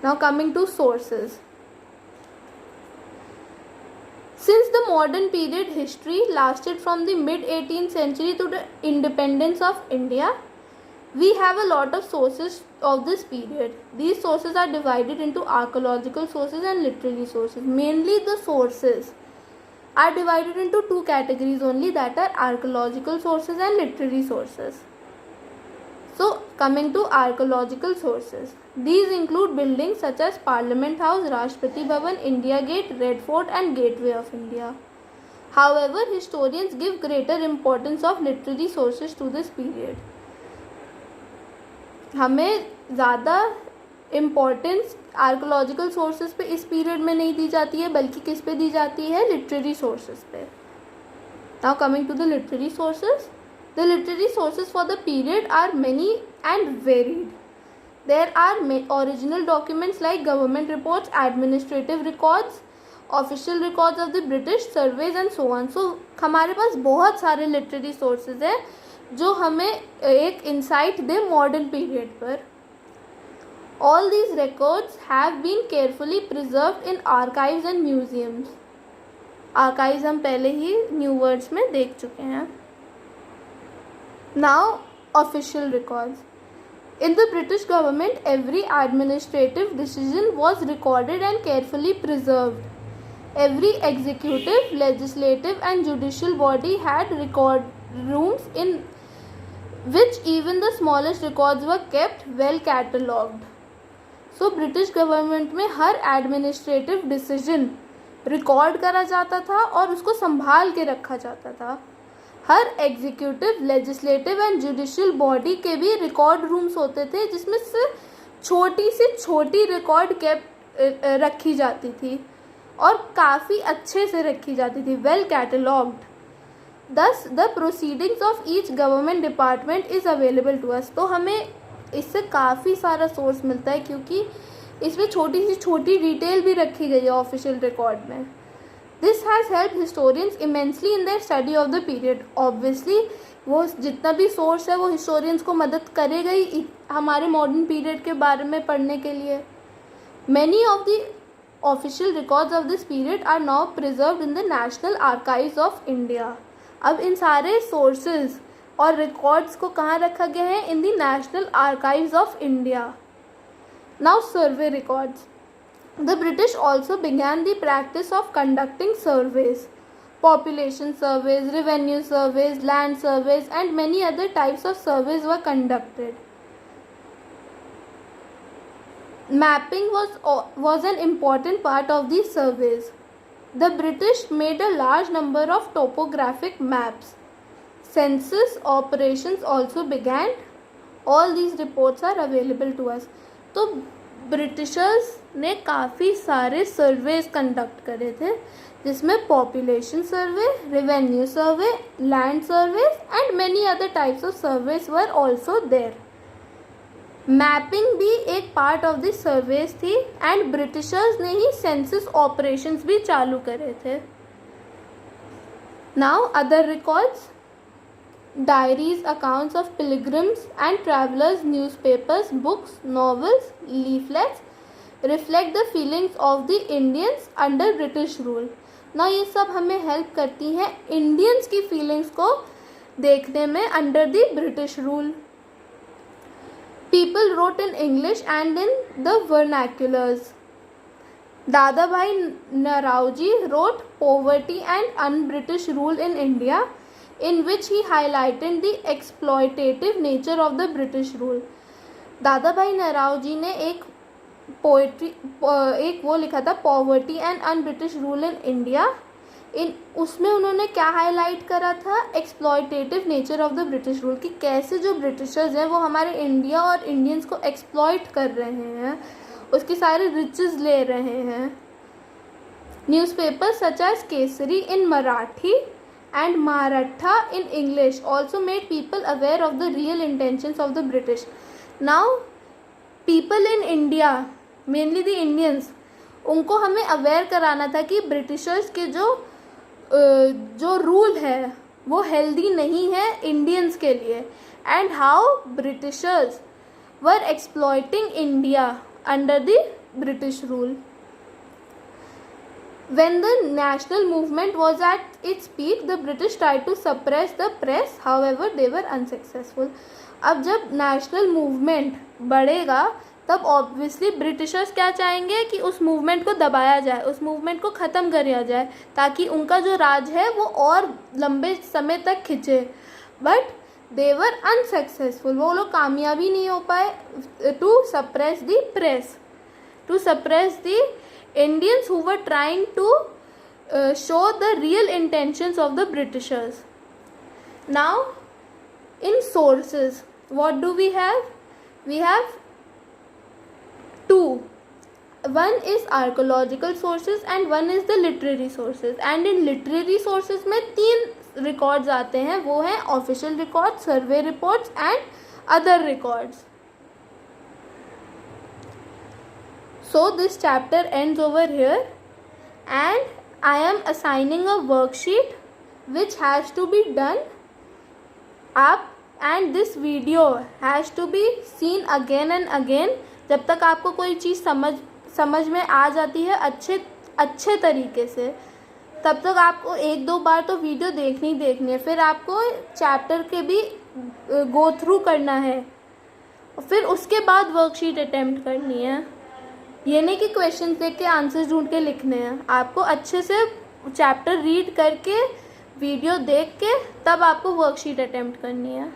Now coming to sources. Since the modern period history lasted from the mid 18th century to the independence of India, we have a lot of sources of this period. These sources are divided into archaeological sources and literary sources. Mainly the sources are divided into two categories only, that are archaeological sources and literary sources. So coming to archaeological sources, these include buildings such as Parliament House, Rashtrapati Bhavan, India Gate, Red Fort and Gateway of India. However, historians give greater importance of literary sources to this period. हमें ज़्यादा importance archaeological sources पे इस period में नहीं दी जाती है, बल्कि किस पे दी जाती है, लिटरेरी सोर्सेज पे. Now coming to the literary sources. The literary sources for the period are many and varied. There are original documents like government reports, administrative records, official records of the British, surveys and so on. So हमारे पास बहुत सारे literary sources हैं जो हमें एक insight दे modern period पर. All these records have been carefully preserved in archives and museums. Archives हम पहले ही new words में देख चुके हैं. Now, official records. In the British government, every administrative decision was recorded and carefully preserved. Every executive, legislative and judicial body had record rooms in which even the smallest records were kept well catalogued. So, British government में हर administrative decision record करा जाता था और उसको संभाल के रखा जाता था. हर executive, legislative and judicial body के भी रिकॉर्ड रूम्स होते थे जिसमें से छोटी से छोटी रिकॉर्ड रखी जाती थी और काफ़ी अच्छे से रखी जाती थी, well catalogued. Thus the proceedings of each government department is available to us. तो हमें इससे काफ़ी सारा सोर्स मिलता है क्योंकि इसमें छोटी सी छोटी डिटेल भी रखी गई है ऑफिशियल रिकॉर्ड में. This has helped historians immensely in their study of the period. Obviously, वो जितना भी सोर्स है वो historians को मदद करेगा ही हमारे modern period के बारे में पढ़ने के लिए. Many of the official records of this period are now preserved in the National Archives of India. अब इन सारे sources और records को कहाँ रखा गया है? In the National Archives of India. Now, survey records. The British also began the practice of conducting surveys. Population surveys, revenue surveys, land surveys and many other types of surveys were conducted. Mapping was an important part of these surveys. The British made a large number of topographic maps. Census operations also began. All these reports are available to us. तो Britishers ने काफ़ी सारे surveys conduct करे थे जिसमें population survey, revenue survey, land surveys and many other types of surveys were also there. Mapping भी एक part of this surveys थी एंड ब्रिटिशर्स ने ही सेंसस ऑपरेशंस भी चालू करे थे. Now other records. Diaries, accounts of pilgrims and travelers, newspapers, books, novels, leaflets reflect the feelings of the Indians under British rule. Now ये सब हमें हेल्प करती हैं इंडियंस की फीलिंग्स को देखने में under the British rule. People wrote in English and in the vernaculars. Dada Bhai Naraoji wrote Poverty and Un-British Rule in India, in which he highlighted the exploitative nature of the British rule. दादा भाई नराव जी ने एक वो लिखा था poverty and un British rule in India. उसमें उन्होंने क्या हाईलाइट करा था? Exploitative nature of the British rule, कि कैसे जो ब्रिटिशर्स हैं वो हमारे इंडिया और इंडियंस को एक्सप्लॉयट कर रहे हैं, उसकी सारे रिचेस ले रहे हैं. Newspaper such as Kesari in Marathi and Maratha in English also made people aware of the real intentions of the British. Now, people in India, mainly the Indians, उनको हमें अवेयर कराना था कि ब्रिटिशर्स के जो रूल है वो हेल्दी नहीं है इंडियंस के लिए, and how Britishers were exploiting India under the British rule. When the national movement was at its peak, the British tried to suppress the press. However, they were unsuccessful. अब जब national movement बढ़ेगा तब obviously Britishers क्या चाहेंगे कि उस movement को दबाया जाए, उस मूवमेंट को ख़त्म किया जाए ताकि उनका जो राज है वो और लंबे समय तक खिंचे. But they were unsuccessful. वो लोग कामयाबी नहीं हो पाए to suppress the press, to suppress the Indians who were trying to show the real intentions of the Britishers. Now, in sources, what do we have? We have two. One is archaeological sources and one is the literary sources. And in literary sources में 3 records आते हैं, वो हैं official records, survey reports and other records. So this chapter ends over here, and I am assigning a worksheet which has to be done up, and this video has to be seen again and again. जब तक आपको कोई चीज़ समझ में आ जाती है अच्छे तरीके से, तब तक आपको 1-2 बार तो वीडियो देखनी है. फिर आपको चैप्टर के भी गो थ्रू करना है, फिर उसके बाद वर्कशीट अटेम्प्ट करनी है. ये नहीं कि क्वेश्चन देख के आंसर्स ढूंढ के लिखने हैं. आपको अच्छे से चैप्टर रीड करके वीडियो देख के तब आपको वर्कशीट अटेम्प्ट करनी है.